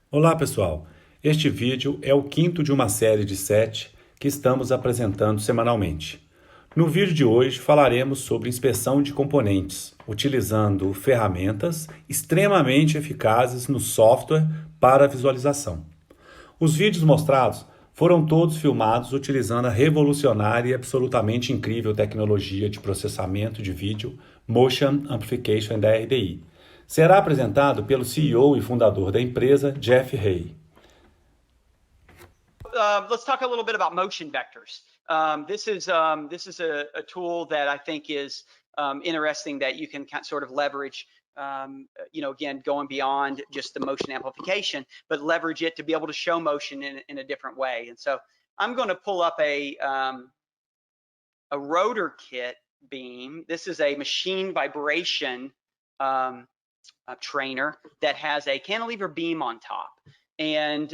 Olá pessoal, este vídeo é o quinto de uma série de 7 que estamos apresentando semanalmente. No vídeo de hoje falaremos sobre inspeção de componentes, utilizando ferramentas extremamente eficazes no software para visualização. Os vídeos mostrados foram todos filmados utilizando a revolucionária e absolutamente incrível tecnologia de processamento de vídeo Motion Amplification da RDI. Será apresentado pelo CEO e fundador da empresa, Jeff Hay. Let's talk a little bit about motion vectors. This is a tool that I think is interesting that you can sort of leverage. Again, going beyond just the motion amplification, but leverage it to be able to show motion in a different way. And so I'm going to pull up a rotor kit beam. This is a machine vibration trainer that has a cantilever beam on top. And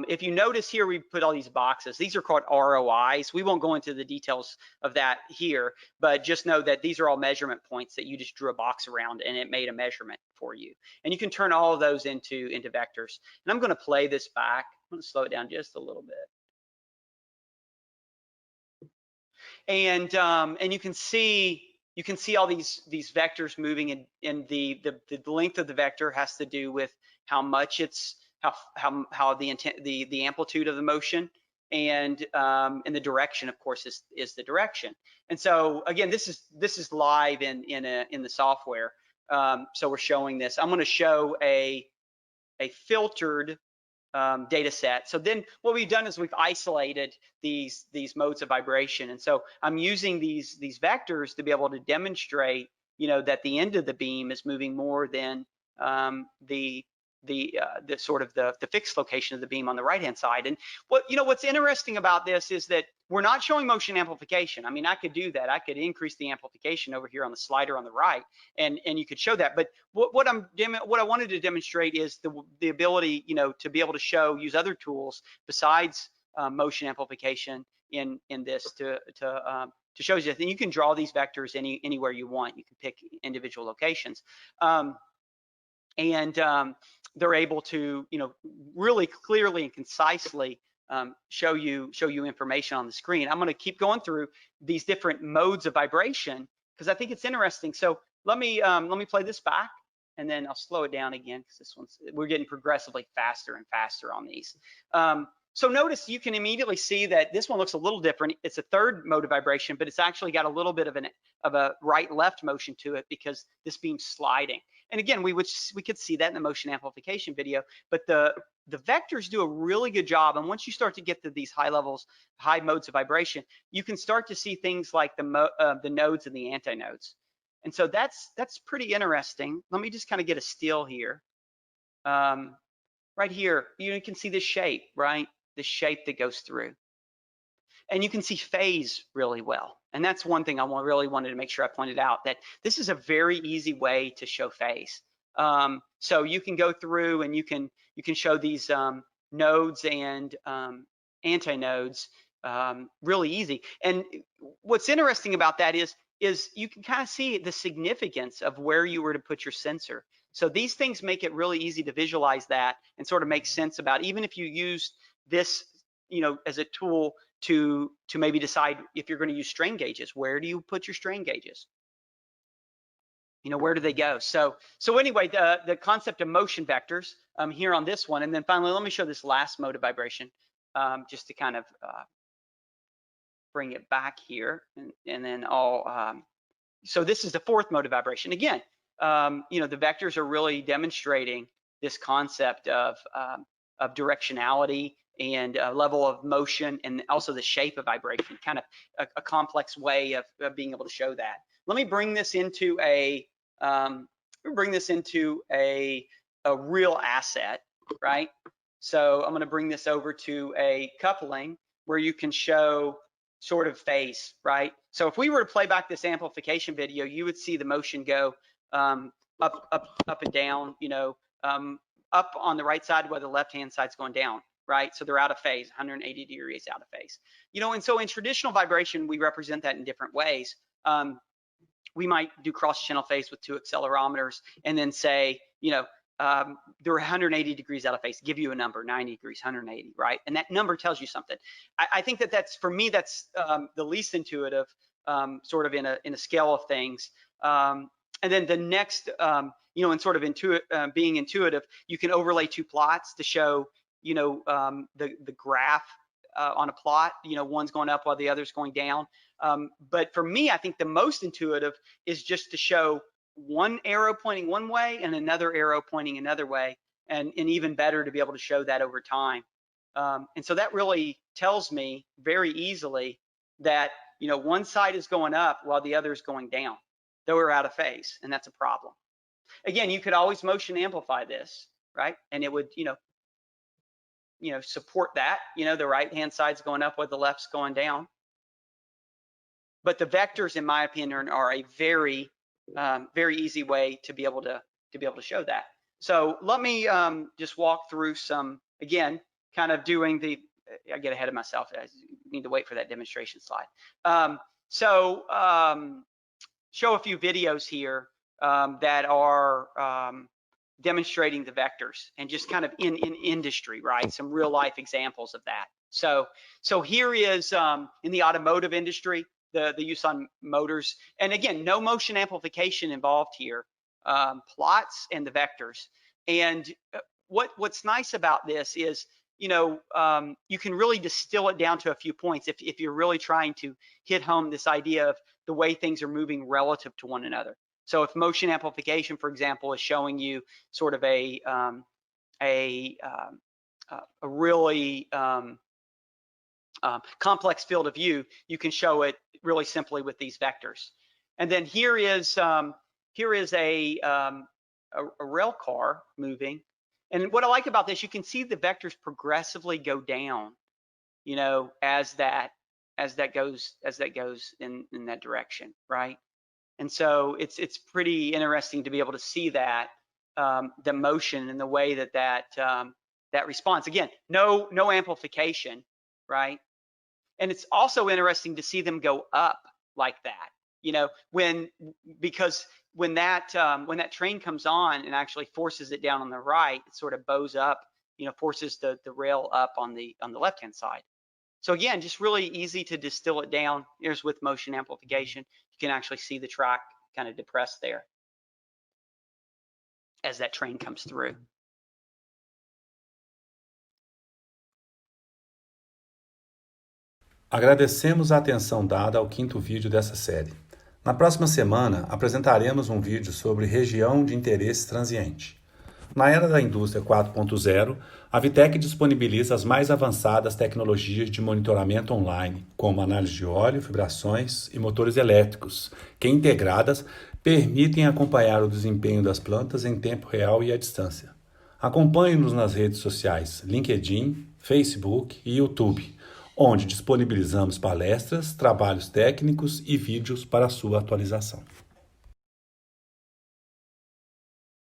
if you notice here, we put all these boxes. These are called ROIs. We won't go into the details of that here, but just know that these are all measurement points that you just drew a box around and it made a measurement for you. And you can turn all of those into vectors. And I'm going to play this back. I'm going to slow it down just a little bit. And you can see all these vectors moving, and the length of the vector has to do with how much it's how the amplitude of the motion, and the direction, of course, is the direction. And so again, this is live in the software. So we're showing this. I'm going to show a filtered data set. So then what we've done is we've isolated these modes of vibration. And so I'm using these vectors to be able to demonstrate, that the end of the beam is moving more than the sort of the fixed location of the beam on the right hand side. And what's interesting about this is that we're not showing motion amplification. I mean, I could do that. I could increase the amplification over here on the slider on the right, and you could show that. But what I wanted to demonstrate is the ability, to be able to use other tools besides motion amplification in this to show you that. And you can draw these vectors anywhere you want. You can pick individual locations. And they're able to, really clearly and concisely show you information on the screen. I'm going to keep going through these different modes of vibration because I think it's interesting. So let me play this back, and then I'll slow it down again because we're getting progressively faster and faster on these. So notice you can immediately see that this one looks a little different. It's a third mode of vibration, but it's actually got a little bit of a right-left motion to it because this beam's sliding. And again, we could see that in the motion amplification video, but the vectors do a really good job. And once you start to get to these high modes of vibration, you can start to see things like the nodes and the antinodes. And so that's pretty interesting. Let me just kind of get a still here. Right here, you can see this shape, right? The shape that goes through. And you can see phase really well. And that's one thing I really wanted to make sure I pointed out, that this is a very easy way to show phase. So you can go through and you can show these nodes and antinodes really easy. And what's interesting about that is you can kind of see the significance of where you were to put your sensor. So these things make it really easy to visualize that and sort of make sense about, even if you use this, as a tool to maybe decide if you're going to use strain gauges. Where do you put your strain gauges? Where do they go? So anyway, the concept of motion vectors here on this one, and then finally, let me show this last mode of vibration just to kind of bring it back here, and then so this is the fourth mode of vibration. Again, the vectors are really demonstrating this concept of directionality and level of motion, and also the shape of vibration, kind of a complex way of being able to show that. Let me bring this into a real asset, right? So I'm going to bring this over to a coupling where you can show sort of phase, right? So if we were to play back this amplification video, you would see the motion go up and down, up on the right side while the left-hand side's going down, right? So they're out of phase, 180 degrees out of phase. And so in traditional vibration, we represent that in different ways. We might do cross-channel phase with 2 accelerometers and then say, they're 180 degrees out of phase. Give you a number, 90 degrees, 180, right? And that number tells you something. I think that's, for me, that's the least intuitive, sort of in a scale of things. And then the next, in sort of being intuitive, you can overlay two plots to show, the graph on a plot. One's going up while the other's going down. But for me, I think the most intuitive is just to show one arrow pointing one way and another arrow pointing another way, and even better to be able to show that over time. And so that really tells me very easily that one side is going up while the other is going down, though we're out of phase, and that's a problem. Again, you could always motion amplify this, right? And it would support that. The right hand side's going up while the left's going down. But the vectors, in my opinion, are a very easy way to be able to show that. So let me just walk through some, again, kind of doing I get ahead of myself. I need to wait for that demonstration slide. Show a few videos here that are demonstrating the vectors, and just kind of in industry, right? Some real life examples of that. So here is in the automotive industry, the use on motors, and again, no motion amplification involved here, plots and the vectors. And what's nice about this is, you can really distill it down to a few points if you're really trying to hit home this idea of the way things are moving relative to one another. So if motion amplification, for example, is showing you sort of a really complex field of view, you can show it really simply with these vectors. And then here is a rail car moving. And what I like about this, you can see the vectors progressively go down, as that goes in that direction, right? And so it's pretty interesting to be able to see that the motion and the way that responds. Again, no amplification, right? And it's also interesting to see them go up like that, because when that train comes on and actually forces it down on the right, it sort of bows up, forces the rail up on the left hand side. So again, just really easy to distill it down. Here's with motion amplification. You can actually see the track kind of depressed there as that train comes through. Agradecemos a atenção dada ao quinto vídeo dessa série. Na próxima semana, apresentaremos um vídeo sobre região de interesse transiente. Na era da indústria 4.0, a Vitek disponibiliza as mais avançadas tecnologias de monitoramento online, como análise de óleo, vibrações e motores elétricos, que integradas permitem acompanhar o desempenho das plantas em tempo real e à distância. Acompanhe-nos nas redes sociais LinkedIn, Facebook e YouTube, onde disponibilizamos palestras, trabalhos técnicos e vídeos para sua atualização.